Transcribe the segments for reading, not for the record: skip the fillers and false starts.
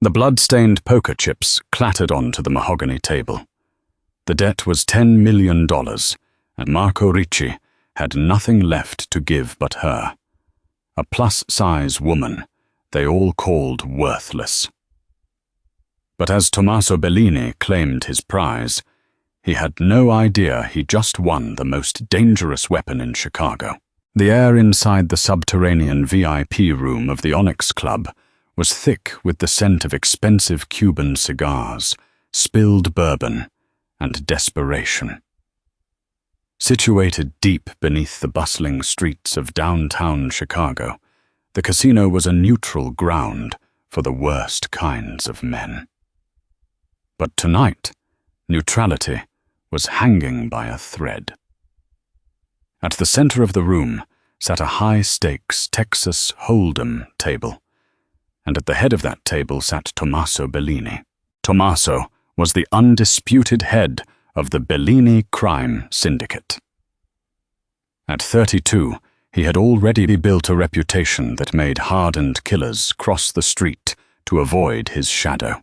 The blood-stained poker chips clattered onto the mahogany table. The debt was $10 million, and Marco Ricci had nothing left to give but her. A plus-size woman they all called worthless. But as Tommaso Bellini claimed his prize, he had no idea he just won the most dangerous weapon in Chicago. The air inside the subterranean VIP room of the Onyx Club was thick with the scent of expensive Cuban cigars, spilled bourbon, and desperation. Situated deep beneath the bustling streets of downtown Chicago, the casino was a neutral ground for the worst kinds of men. But tonight, neutrality was hanging by a thread. At the center of the room sat a high-stakes Texas Hold'em table, and at the head of that table sat Tommaso Bellini. Tommaso was the undisputed head of the Bellini crime syndicate. At 32, he had already built a reputation that made hardened killers cross the street to avoid his shadow.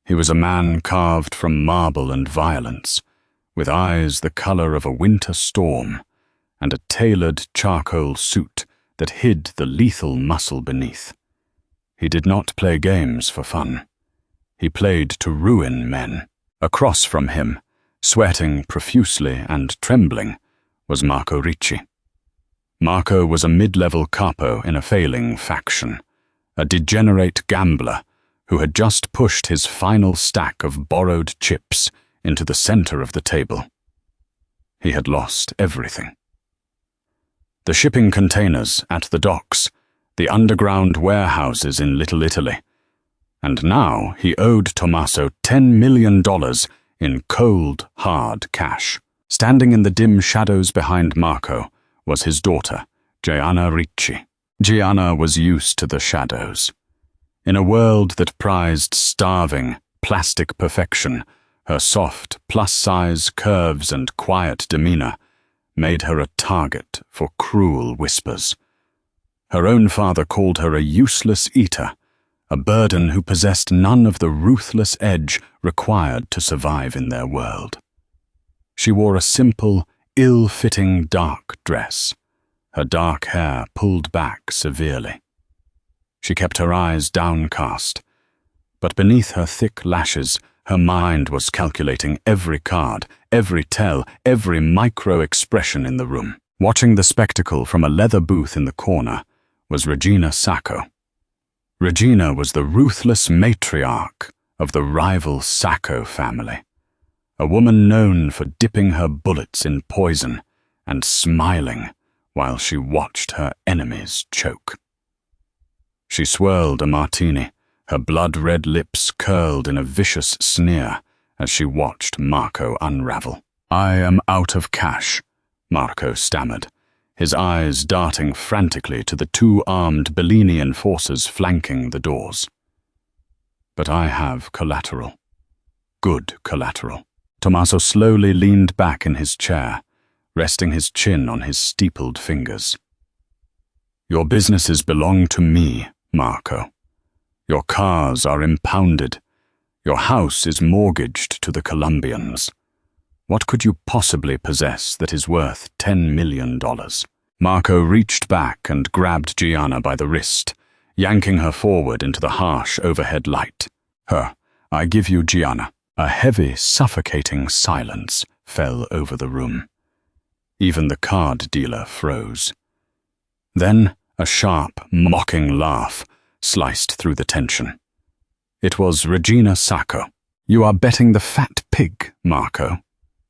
He was a man carved from marble and violence, with eyes the color of a winter storm, and a tailored charcoal suit that hid the lethal muscle beneath. He did not play games for fun. He played to ruin men. Across from him, sweating profusely and trembling, was Marco Ricci. Marco was a mid-level capo in a failing faction, a degenerate gambler who had just pushed his final stack of borrowed chips into the center of the table. He had lost everything. The shipping containers at the docks, the underground warehouses in Little Italy, and now he owed Tommaso $10 million in cold, hard cash. Standing in the dim shadows behind Marco was his daughter, Gianna Ricci. Gianna was used to the shadows. In a world that prized starving, plastic perfection, her soft, plus-size curves and quiet demeanor made her a target for cruel whispers. Her own father called her a useless eater, a burden who possessed none of the ruthless edge required to survive in their world. She wore a simple, ill-fitting dark dress, her dark hair pulled back severely. She kept her eyes downcast, but beneath her thick lashes, her mind was calculating every card, every tell, every micro-expression in the room. Watching the spectacle from a leather booth in the corner was Regina Sacco. Regina was the ruthless matriarch of the rival Sacco family, a woman known for dipping her bullets in poison and smiling while she watched her enemies choke. She swirled a martini, her blood-red lips curled in a vicious sneer as she watched Marco unravel. "I am out of cash," Marco stammered, his eyes darting frantically to the two-armed Bellini enforcers flanking the doors. "But I have collateral. Good collateral." Tommaso slowly leaned back in his chair, resting his chin on his steepled fingers. "Your businesses belong to me, Marco. Your cars are impounded. Your house is mortgaged to the Colombians. What could you possibly possess that is worth $10 million? Marco reached back and grabbed Gianna by the wrist, yanking her forward into the harsh overhead light. "I give you Gianna." A heavy, suffocating silence fell over the room. Even the card dealer froze. Then a sharp, mocking laugh sliced through the tension. It was Regina Sacco. "You are betting the fat pig, Marco,"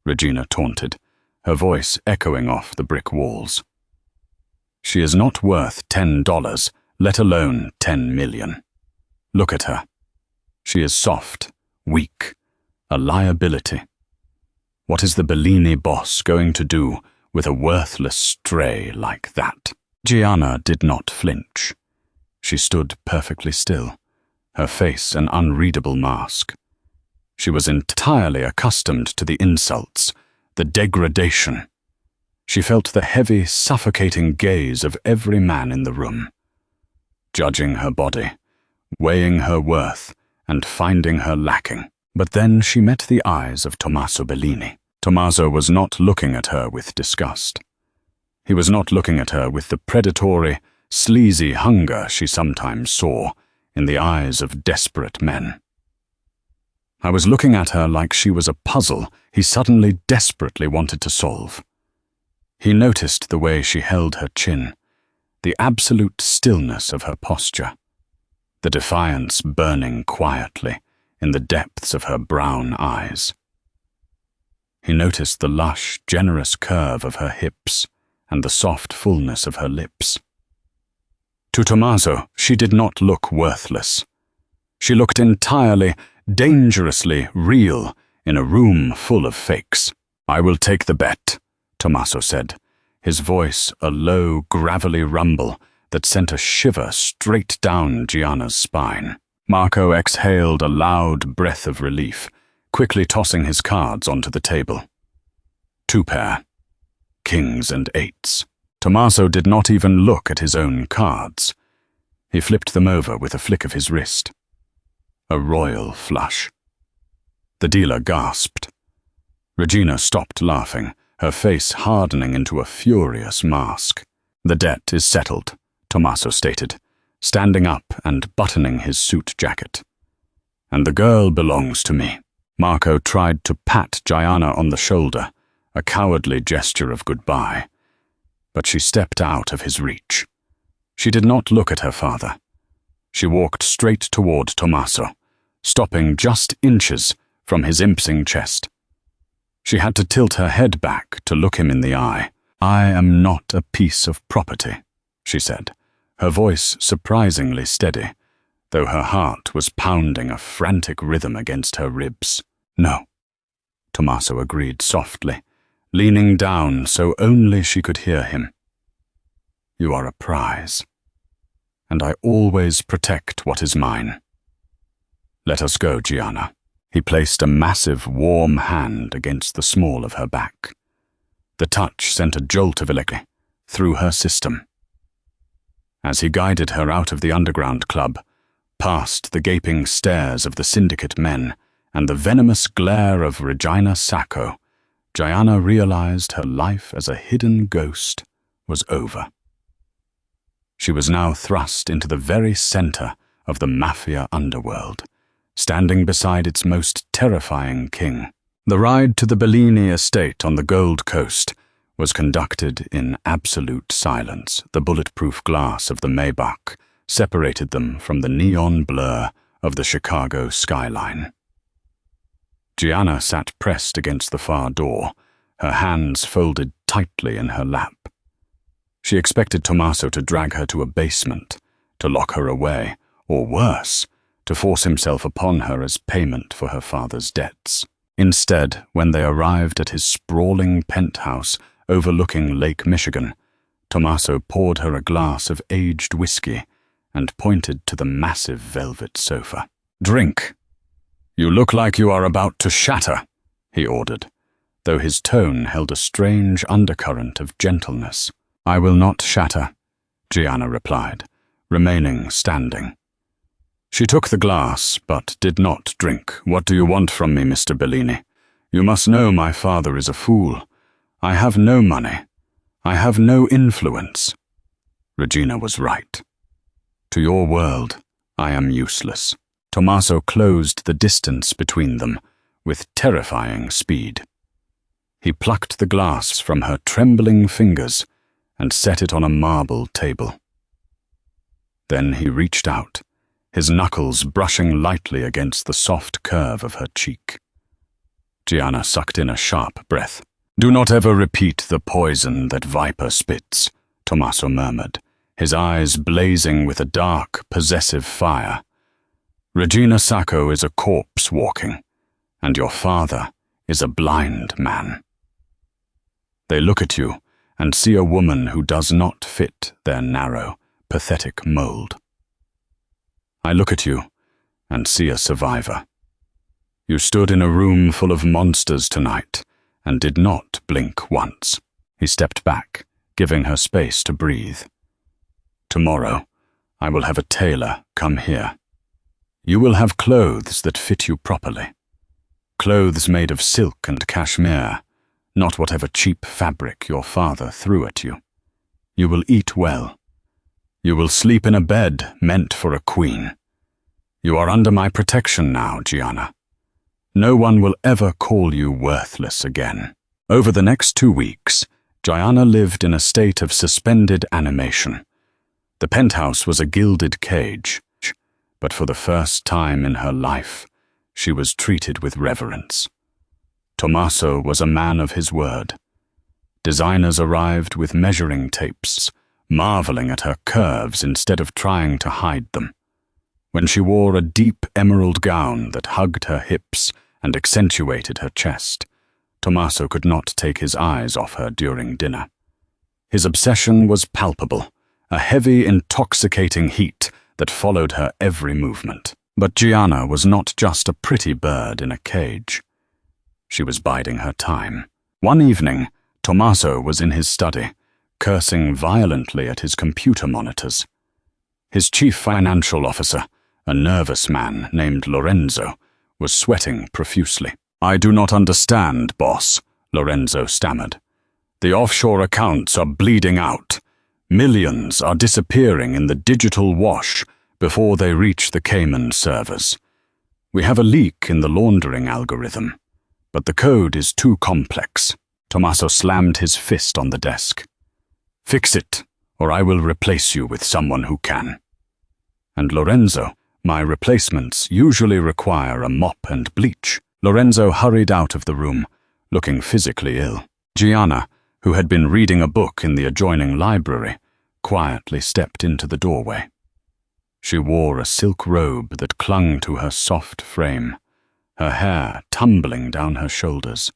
Regina taunted, her voice echoing off the brick walls. "She is not worth $10, let alone $10 million. Look at her. She is soft, weak, a liability. What is the Bellini boss going to do with a worthless stray like that?" Gianna did not flinch. She stood perfectly still, her face an unreadable mask. She was entirely accustomed to the insults, the degradation. She felt the heavy, suffocating gaze of every man in the room. Judging her body, weighing her worth and finding her lacking. But then she met the eyes of Tommaso Bellini. Tommaso was not looking at her with disgust. He was not looking at her with the predatory, sleazy hunger she sometimes saw in the eyes of desperate men. I was looking at her like she was a puzzle he suddenly desperately wanted to solve. He noticed the way she held her chin, the absolute stillness of her posture, the defiance burning quietly in the depths of her brown eyes. He noticed the lush, generous curve of her hips and the soft fullness of her lips. To Tommaso, she did not look worthless. She looked entirely, dangerously real in a room full of fakes. "I will take the bet," Tommaso said, his voice a low, gravelly rumble that sent a shiver straight down Gianna's spine. Marco exhaled a loud breath of relief, quickly tossing his cards onto the table. 2 pair. Kings and eights. Tommaso did not even look at his own cards. He flipped them over with a flick of his wrist. A royal flush. The dealer gasped. Regina stopped laughing, her face hardening into a furious mask. "The debt is settled," Tommaso stated, standing up and buttoning his suit jacket. "And the girl belongs to me." Marco tried to pat Gianna on the shoulder, a cowardly gesture of goodbye, but she stepped out of his reach. She did not look at her father. She walked straight toward Tommaso, stopping just inches from his impsing chest. She had to tilt her head back to look him in the eye. "I am not a piece of property," she said, her voice surprisingly steady, though her heart was pounding a frantic rhythm against her ribs. "No," Tommaso agreed softly, leaning down so only she could hear him. "You are a prize, and I always protect what is mine. Let us go, Gianna." He placed a massive, warm hand against the small of her back. The touch sent a jolt of electricity through her system. As he guided her out of the underground club, past the gaping stares of the syndicate men and the venomous glare of Regina Sacco, Gianna realized her life as a hidden ghost was over. She was now thrust into the very center of the Mafia underworld, standing beside its most terrifying king. The ride to the Bellini estate on the Gold Coast was conducted in absolute silence. The bulletproof glass of the Maybach separated them from the neon blur of the Chicago skyline. Gianna sat pressed against the far door, her hands folded tightly in her lap. She expected Tommaso to drag her to a basement, to lock her away, or worse, to force himself upon her as payment for her father's debts. Instead, when they arrived at his sprawling penthouse overlooking Lake Michigan, Tommaso poured her a glass of aged whiskey and pointed to the massive velvet sofa. "Drink. You look like you are about to shatter," he ordered, though his tone held a strange undercurrent of gentleness. "I will not shatter," Gianna replied, remaining standing. She took the glass, but did not drink. "What do you want from me, Mr. Bellini? You must know my father is a fool. I have no money. I have no influence." Regina was right. To your world, I am useless. Tommaso closed the distance between them with terrifying speed. He plucked the glass from her trembling fingers and set it on a marble table. Then he reached out, his knuckles brushing lightly against the soft curve of her cheek. Gianna sucked in a sharp breath. "Do not ever repeat the poison that viper spits," Tommaso murmured, his eyes blazing with a dark, possessive fire. "Regina Sacco is a corpse walking, and your father is a blind man. They look at you and see a woman who does not fit their narrow, pathetic mold. I look at you and see a survivor. You stood in a room full of monsters tonight and did not blink once." He stepped back, giving her space to breathe. "Tomorrow, I will have a tailor come here. You will have clothes that fit you properly. Clothes made of silk and cashmere, not whatever cheap fabric your father threw at you. You will eat well. You will sleep in a bed meant for a queen. You are under my protection now, Gianna. No one will ever call you worthless again. Over the next 2 weeks, Gianna lived in a state of suspended animation. The penthouse was a gilded cage, but for the first time in her life, she was treated with reverence. Tommaso was a man of his word. Designers arrived with measuring tapes, marveling at her curves instead of trying to hide them. When she wore a deep emerald gown that hugged her hips and accentuated her chest, Tommaso could not take his eyes off her during dinner. His obsession was palpable, a heavy, intoxicating heat that followed her every movement. But Gianna was not just a pretty bird in a cage. She was biding her time. One evening, Tommaso was in his study, cursing violently at his computer monitors. His chief financial officer, a nervous man named Lorenzo, was sweating profusely. "I do not understand, boss," Lorenzo stammered. "The offshore accounts are bleeding out. Millions are disappearing in the digital wash before they reach the Cayman servers. We have a leak in the laundering algorithm, but the code is too complex." Tommaso slammed his fist on the desk. "Fix it, or I will replace you with someone who can." "And Lorenzo, my replacements usually require a mop and bleach." Lorenzo hurried out of the room, looking physically ill. Gianna, who had been reading a book in the adjoining library, quietly stepped into the doorway. She wore a silk robe that clung to her soft frame, her hair tumbling down her shoulders.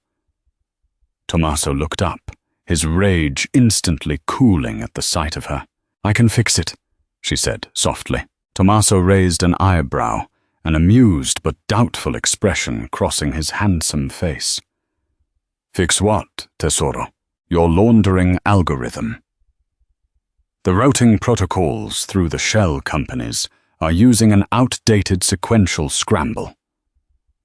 Tommaso looked up, his rage instantly cooling at the sight of her. "I can fix it," she said softly. Tommaso raised an eyebrow, an amused but doubtful expression crossing his handsome face. "Fix what, tesoro?" "Your laundering algorithm. The routing protocols through the shell companies are using an outdated sequential scramble.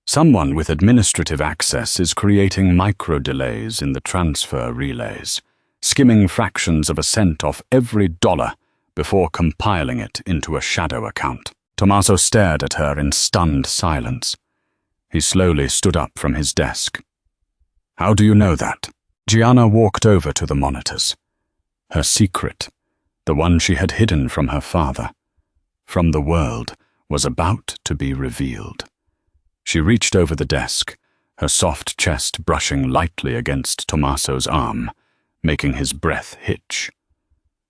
Someone with administrative access is creating micro-delays in the transfer relays, skimming fractions of a cent off every dollar before compiling it into a shadow account." Tommaso stared at her in stunned silence. He slowly stood up from his desk. "How do you know that?" Gianna walked over to the monitors. Her secret, the one she had hidden from her father, from the world, was about to be revealed. She reached over the desk, her soft chest brushing lightly against Tommaso's arm, making his breath hitch.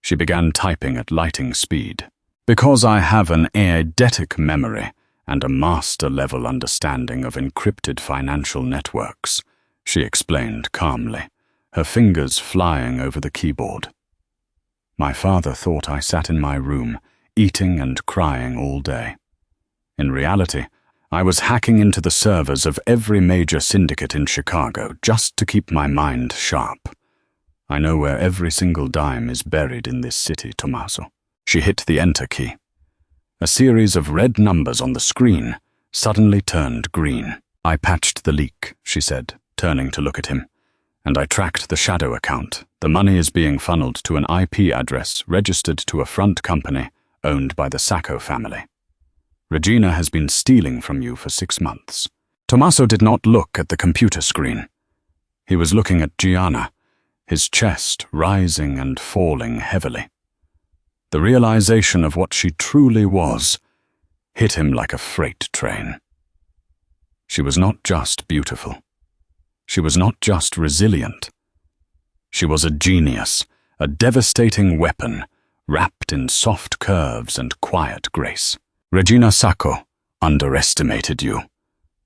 She began typing at lightning speed. "Because I have an eidetic memory and a master-level understanding of encrypted financial networks," she explained calmly, her fingers flying over the keyboard. "My father thought I sat in my room, eating and crying all day. In reality, I was hacking into the servers of every major syndicate in Chicago just to keep my mind sharp. I know where every single dime is buried in this city, Tommaso." She hit the enter key. A series of red numbers on the screen suddenly turned green. "I patched the leak," she said, turning to look at him. "And I tracked the shadow account. The money is being funneled to an IP address registered to a front company owned by the Sacco family. Regina has been stealing from you for 6 months." Tommaso did not look at the computer screen. He was looking at Gianna, his chest rising and falling heavily. The realization of what she truly was hit him like a freight train. She was not just beautiful. She was not just resilient. She was a genius, a devastating weapon, wrapped in soft curves and quiet grace. "Regina Sacco underestimated you,"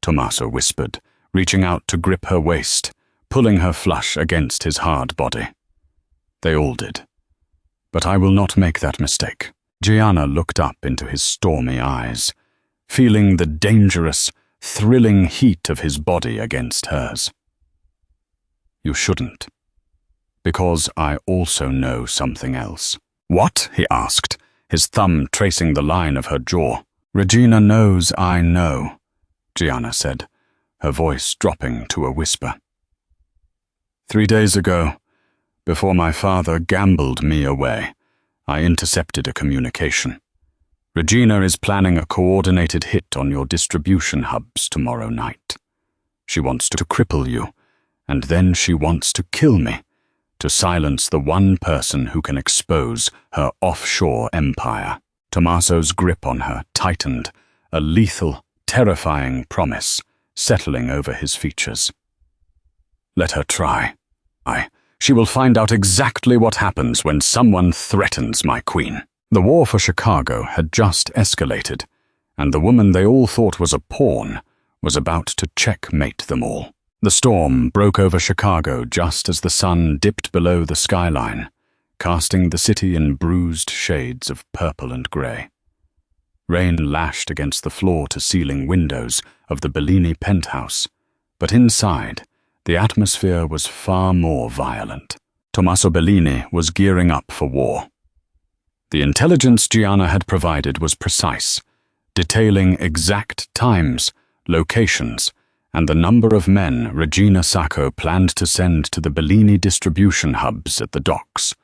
Tommaso whispered, reaching out to grip her waist, pulling her flush against his hard body. "They all did. But I will not make that mistake." Gianna looked up into his stormy eyes, feeling the dangerous, thrilling heat of his body against hers. "You shouldn't. Because I also know something else." "What?" he asked, his thumb tracing the line of her jaw. Regina knows I know, Gianna said, her voice dropping to a whisper. 3 days ago, before my father gambled me away, I intercepted a communication. Regina is planning a coordinated hit on your distribution hubs tomorrow night. She wants to cripple you, and then she wants to kill me, to silence the one person who can expose her offshore empire. Tommaso's grip on her tightened, a lethal, terrifying promise settling over his features. Let her try. She will find out exactly what happens when someone threatens my queen. The war for Chicago had just escalated, and the woman they all thought was a pawn was about to checkmate them all. The storm broke over Chicago just as the sun dipped below the skyline, casting the city in bruised shades of purple and grey. Rain lashed against the floor-to-ceiling windows of the Bellini penthouse, but inside, the atmosphere was far more violent. Tommaso Bellini was gearing up for war. The intelligence Gianna had provided was precise, detailing exact times, locations, and the number of men Regina Sacco planned to send to the Bellini distribution hubs at the docks.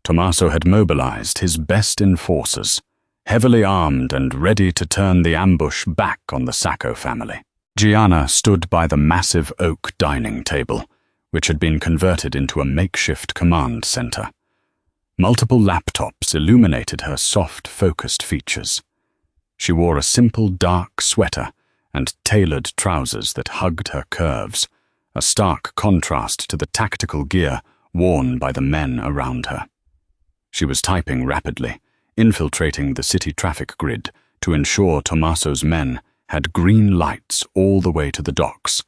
Tommaso had mobilized his best enforcers, heavily armed and ready to turn the ambush back on the Sacco family. Gianna stood by the massive oak dining table, which had been converted into a makeshift command center. Multiple laptops illuminated her soft, focused features. She wore a simple dark sweater and tailored trousers that hugged her curves, a stark contrast to the tactical gear worn by the men around her. She was typing rapidly, infiltrating the city traffic grid to ensure Tommaso's men had green lights all the way to the docks,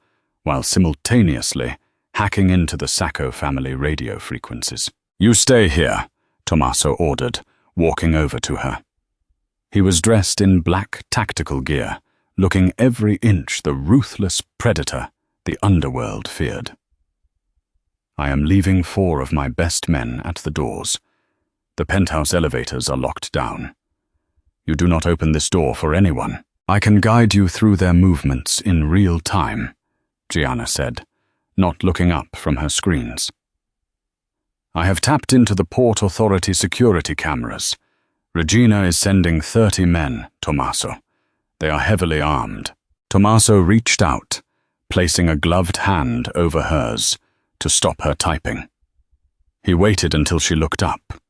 while simultaneously hacking into the Sacco family radio frequencies. "You stay here," Tommaso ordered, walking over to her. He was dressed in black tactical gear, looking every inch the ruthless predator the underworld feared. "I am leaving 4 of my best men at the doors. The penthouse elevators are locked down. You do not open this door for anyone. I can guide you through their movements in real time," Gianna said, not looking up from her screens. "I have tapped into the Port Authority security cameras. Regina is sending 30 men, Tommaso. They are heavily armed." Tommaso reached out, placing a gloved hand over hers to stop her typing. He waited until she looked up,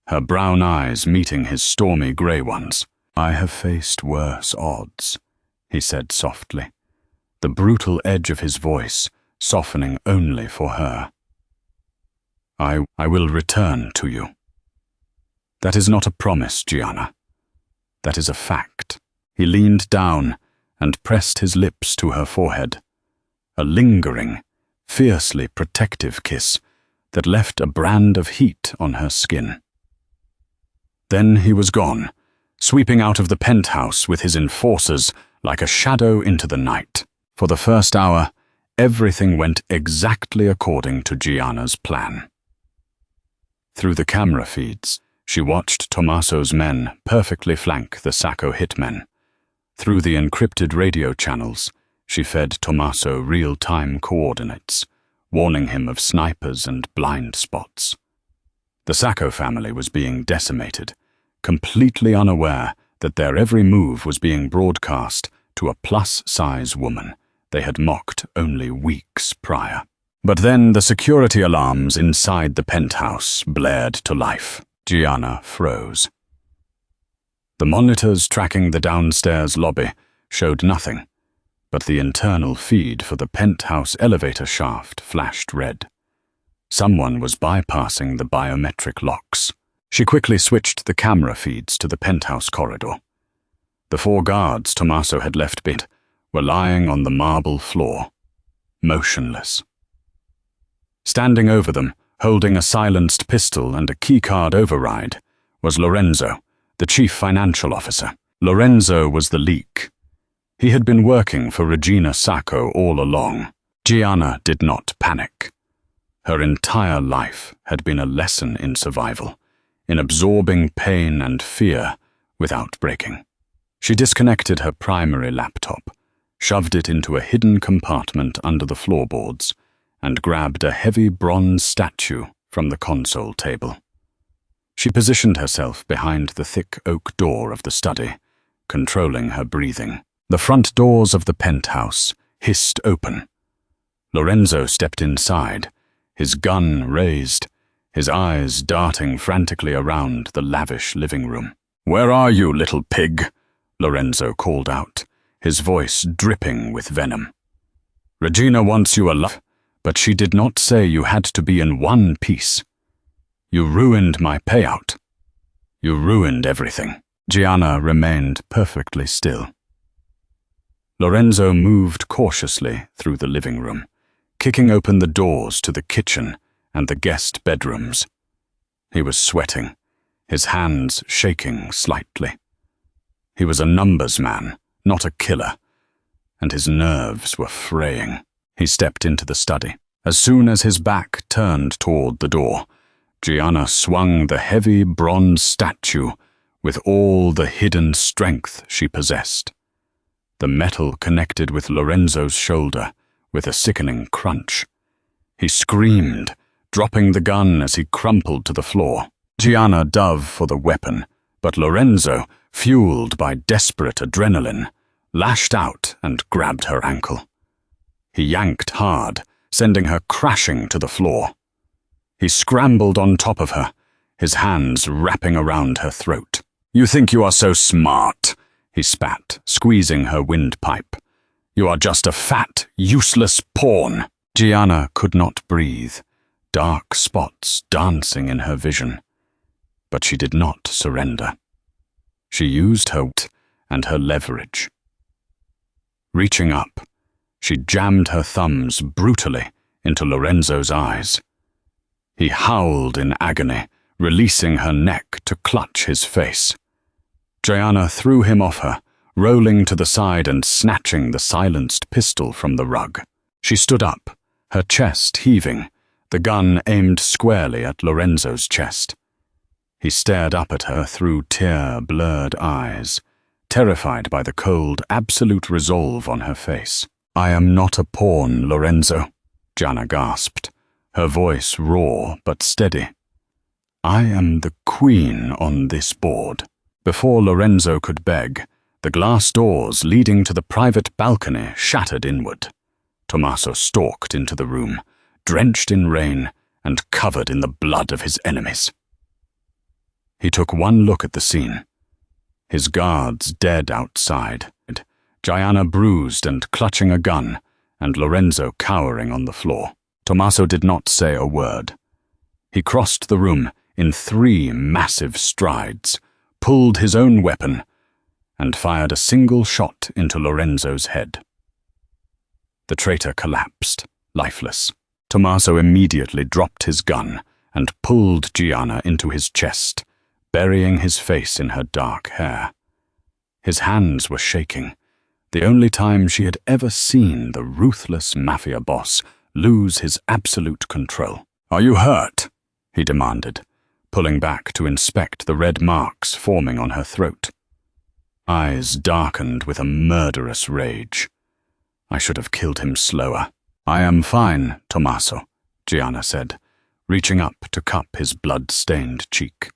her brown eyes meeting his stormy grey ones. "I have faced worse odds," he said softly, the brutal edge of his voice softening only for her. I will return to you." "That is not a promise, Gianna. That is a fact." He leaned down and pressed his lips to her forehead, a lingering, fiercely protective kiss that left a brand of heat on her skin. Then he was gone, sweeping out of the penthouse with his enforcers like a shadow into the night. For the first hour, everything went exactly according to Gianna's plan. Through the camera feeds, she watched Tommaso's men perfectly flank the Sacco hitmen. Through the encrypted radio channels, she fed Tommaso real-time coordinates, warning him of snipers and blind spots. The Sacco family was being decimated, completely unaware that their every move was being broadcast to a plus-size woman they had mocked only weeks prior. But then the security alarms inside the penthouse blared to life. Gianna froze. The monitors tracking the downstairs lobby showed nothing, but the internal feed for the penthouse elevator shaft flashed red. Someone was bypassing the biometric locks. She quickly switched the camera feeds to the penthouse corridor. The 4 guards Tommaso had left behind were lying on the marble floor, motionless. Standing over them, holding a silenced pistol and a keycard override, was Lorenzo, the chief financial officer. Lorenzo was the leak. He had been working for Regina Sacco all along. Gianna did not panic. Her entire life had been a lesson in survival, in absorbing pain and fear without breaking. She disconnected her primary laptop, shoved it into a hidden compartment under the floorboards, and grabbed a heavy bronze statue from the console table. She positioned herself behind the thick oak door of the study, controlling her breathing. The front doors of the penthouse hissed open. Lorenzo stepped inside, his gun raised, his eyes darting frantically around the lavish living room. "Where are you, little pig?" Lorenzo called out, his voice dripping with venom. "Regina wants you alive, but she did not say you had to be in one piece. You ruined my payout. You ruined everything." Gianna remained perfectly still. Lorenzo moved cautiously through the living room, kicking open the doors to the kitchen and the guest bedrooms. He was sweating, his hands shaking slightly. He was a numbers man, not a killer, and his nerves were fraying. He stepped into the study. As soon as his back turned toward the door, Gianna swung the heavy bronze statue with all the hidden strength she possessed. The metal connected with Lorenzo's shoulder with a sickening crunch. He screamed, dropping the gun as he crumpled to the floor. Gianna dove for the weapon, but Lorenzo, fueled by desperate adrenaline, lashed out and grabbed her ankle. He yanked hard, sending her crashing to the floor. He scrambled on top of her, his hands wrapping around her throat. "You think you are so smart," he spat, squeezing her windpipe. "You are just a fat, useless pawn." Gianna could not breathe, dark spots dancing in her vision. But she did not surrender. She used her wit and her leverage. Reaching up, she jammed her thumbs brutally into Lorenzo's eyes. He howled in agony, releasing her neck to clutch his face. Gianna threw him off her, rolling to the side and snatching the silenced pistol from the rug. She stood up, her chest heaving, the gun aimed squarely at Lorenzo's chest. He stared up at her through tear-blurred eyes, terrified by the cold, absolute resolve on her face. "I am not a pawn, Lorenzo," Gianna gasped, her voice raw but steady. "I am the queen on this board." Before Lorenzo could beg, the glass doors leading to the private balcony shattered inward. Tommaso stalked into the room, drenched in rain and covered in the blood of his enemies. He took one look at the scene. His guards dead outside, Gianna bruised and clutching a gun, and Lorenzo cowering on the floor. Tommaso did not say a word. He crossed the room in 3 massive strides, pulled his own weapon, and fired a single shot into Lorenzo's head. The traitor collapsed, lifeless. Tommaso immediately dropped his gun and pulled Gianna into his chest, burying his face in her dark hair. His hands were shaking, the only time she had ever seen the ruthless Mafia Boss lose his absolute control. "Are you hurt?" he demanded, pulling back to inspect the red marks forming on her throat. Eyes darkened with a murderous rage. "I should have killed him slower." "I am fine, Tommaso," Gianna said, reaching up to cup his blood-stained cheek.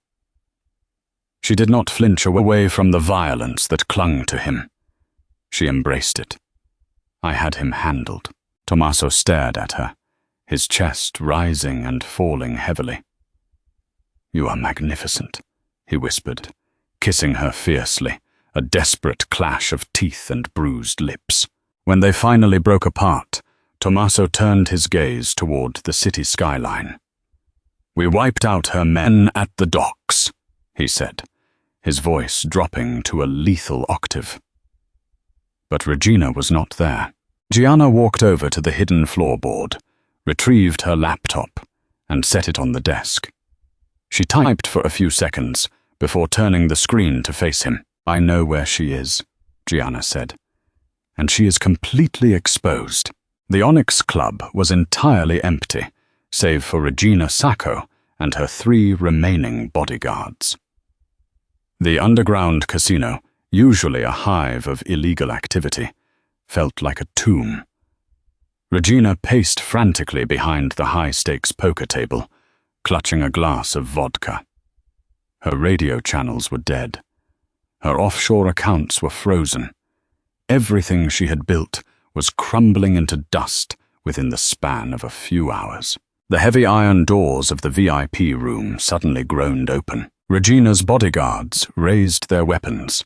She did not flinch away from the violence that clung to him. She embraced it. "I had him handled." Tommaso stared at her, his chest rising and falling heavily. "You are magnificent," he whispered, kissing her fiercely, a desperate clash of teeth and bruised lips. When they finally broke apart, Tommaso turned his gaze toward the city skyline. "We wiped out her men at the docks," he said, his voice dropping to a lethal octave. But Regina was not there. Gianna walked over to the hidden floorboard, retrieved her laptop, and set it on the desk. She typed for a few seconds before turning the screen to face him. "I know where she is," Gianna said, "and she is completely exposed." The Onyx Club was entirely empty, save for Regina Sacco and her 3 remaining bodyguards. The underground casino, usually a hive of illegal activity, felt like a tomb. Regina paced frantically behind the high-stakes poker table, clutching a glass of vodka. Her radio channels were dead. Her offshore accounts were frozen. Everything she had built was crumbling into dust within the span of a few hours. The heavy iron doors of the VIP room suddenly groaned open. Regina's bodyguards raised their weapons,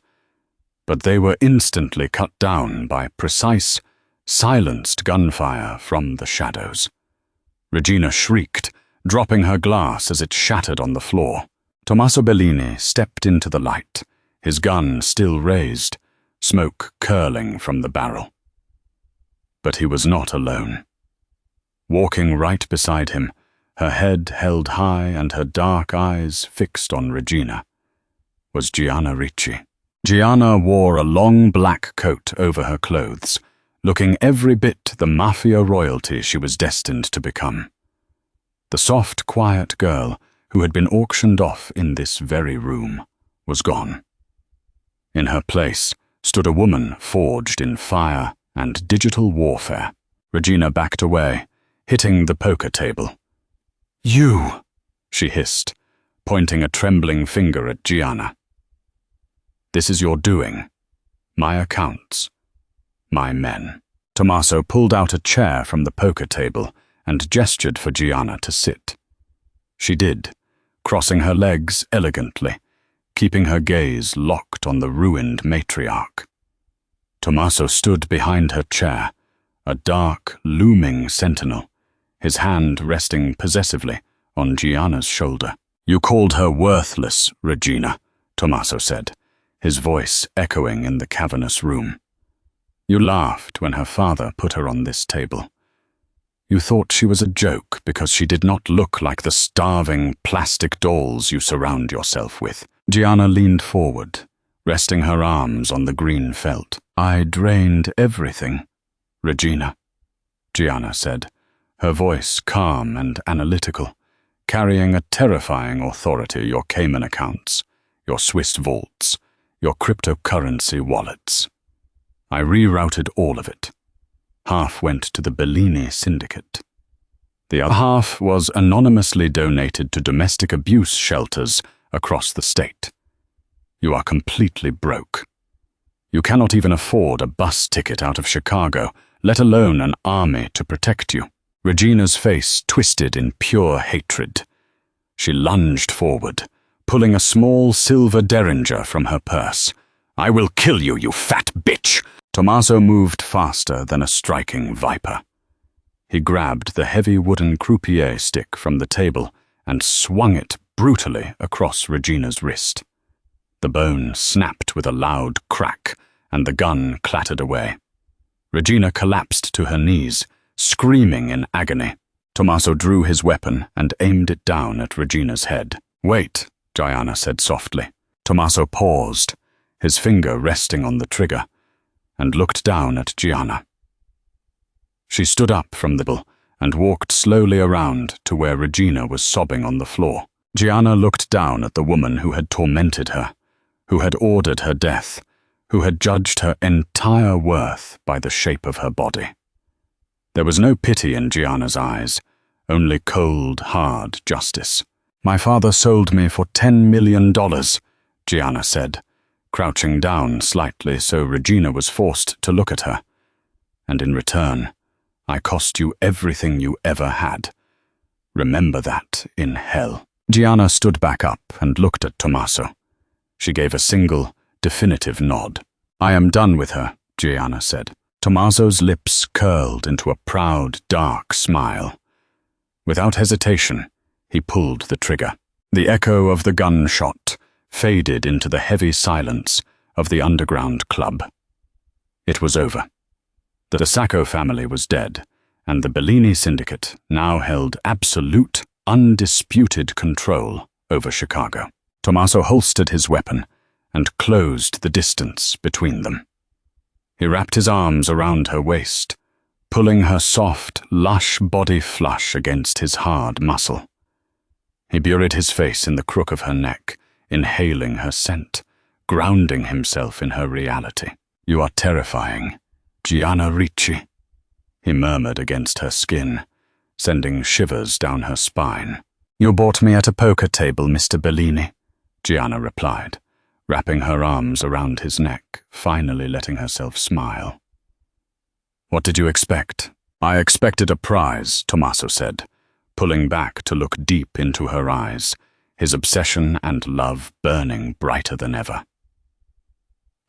but they were instantly cut down by precise, silenced gunfire from the shadows. Regina shrieked, dropping her glass as it shattered on the floor. Tommaso Bellini stepped into the light, his gun still raised, smoke curling from the barrel. But he was not alone. Walking right beside him, her head held high and her dark eyes fixed on Regina, was Gianna Ricci. Gianna wore a long black coat over her clothes, looking every bit the mafia royalty she was destined to become. The soft, quiet girl who had been auctioned off in this very room was gone. In her place stood a woman forged in fire and digital warfare. Regina backed away, hitting the poker table. "You!" she hissed, pointing a trembling finger at Gianna. "This is your doing. My accounts. My men." Tommaso pulled out a chair from the poker table and gestured for Gianna to sit. She did, crossing her legs elegantly, keeping her gaze locked on the ruined matriarch. Tommaso stood behind her chair, a dark, looming sentinel, his hand resting possessively on Gianna's shoulder. "You called her worthless, Regina," Tommaso said, his voice echoing in the cavernous room. "You laughed when her father put her on this table. You thought she was a joke because she did not look like the starving plastic dolls you surround yourself with." Gianna leaned forward, resting her arms on the green felt. "I drained everything, Regina," Gianna said, her voice calm and analytical, carrying a terrifying authority: your Cayman accounts, your Swiss vaults, your cryptocurrency wallets. I rerouted all of it. Half went to the Bellini syndicate. The other half was anonymously donated to domestic abuse shelters across the state. You are completely broke. You cannot even afford a bus ticket out of Chicago, let alone an army to protect you. Regina's face twisted in pure hatred. She lunged forward, pulling a small silver derringer from her purse. "I will kill you, you fat bitch!" Tommaso moved faster than a striking viper. He grabbed the heavy wooden croupier stick from the table and swung it brutally across Regina's wrist. The bone snapped with a loud crack, and the gun clattered away. Regina collapsed to her knees, screaming in agony. Tommaso drew his weapon and aimed it down at Regina's head. "Wait," Gianna said softly. Tommaso paused, his finger resting on the trigger, and looked down at Gianna. She stood up from the table and walked slowly around to where Regina was sobbing on the floor. Gianna looked down at the woman who had tormented her, who had ordered her death, who had judged her entire worth by the shape of her body. There was no pity in Gianna's eyes, only cold, hard justice. "My father sold me for $10 million, Gianna said, crouching down slightly so Regina was forced to look at her. "And in return, I cost you everything you ever had. Remember that in hell." Gianna stood back up and looked at Tommaso. She gave a single, definitive nod. "I am done with her," Gianna said. Tommaso's lips curled into a proud, dark smile. Without hesitation, he pulled the trigger. The echo of the gunshot faded into the heavy silence of the underground club. It was over. The Sacco family was dead, and the Bellini syndicate now held absolute, undisputed control over Chicago. Tommaso holstered his weapon and closed the distance between them. He wrapped his arms around her waist, pulling her soft, lush body flush against his hard muscle. He buried his face in the crook of her neck, inhaling her scent, grounding himself in her reality. "You are terrifying, Gianna Ricci," he murmured against her skin, sending shivers down her spine. "You bought me at a poker table, Mr. Bellini," Gianna replied, wrapping her arms around his neck, finally letting herself smile. "What did you expect?" "I expected a prize," Tommaso said, pulling back to look deep into her eyes, his obsession and love burning brighter than ever.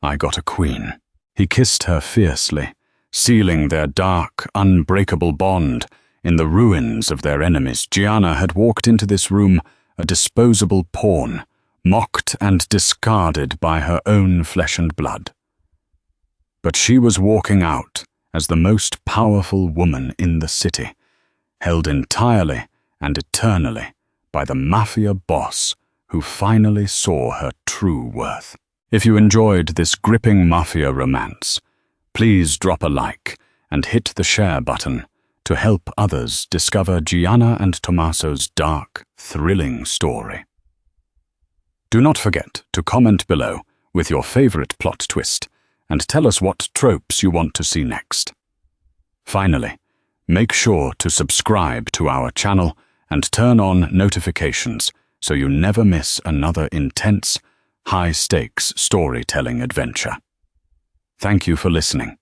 "I got a queen." He kissed her fiercely, sealing their dark, unbreakable bond in the ruins of their enemies. Gianna had walked into this room a disposable pawn, mocked and discarded by her own flesh and blood. But she was walking out as the most powerful woman in the city, held entirely and eternally by the Mafia Boss who finally saw her true worth. If you enjoyed this gripping mafia romance, please drop a like and hit the share button to help others discover Gianna and Tommaso's dark, thrilling story. Do not forget to comment below with your favorite plot twist and tell us what tropes you want to see next. Finally, make sure to subscribe to our channel and turn on notifications so you never miss another intense, high-stakes storytelling adventure. Thank you for listening.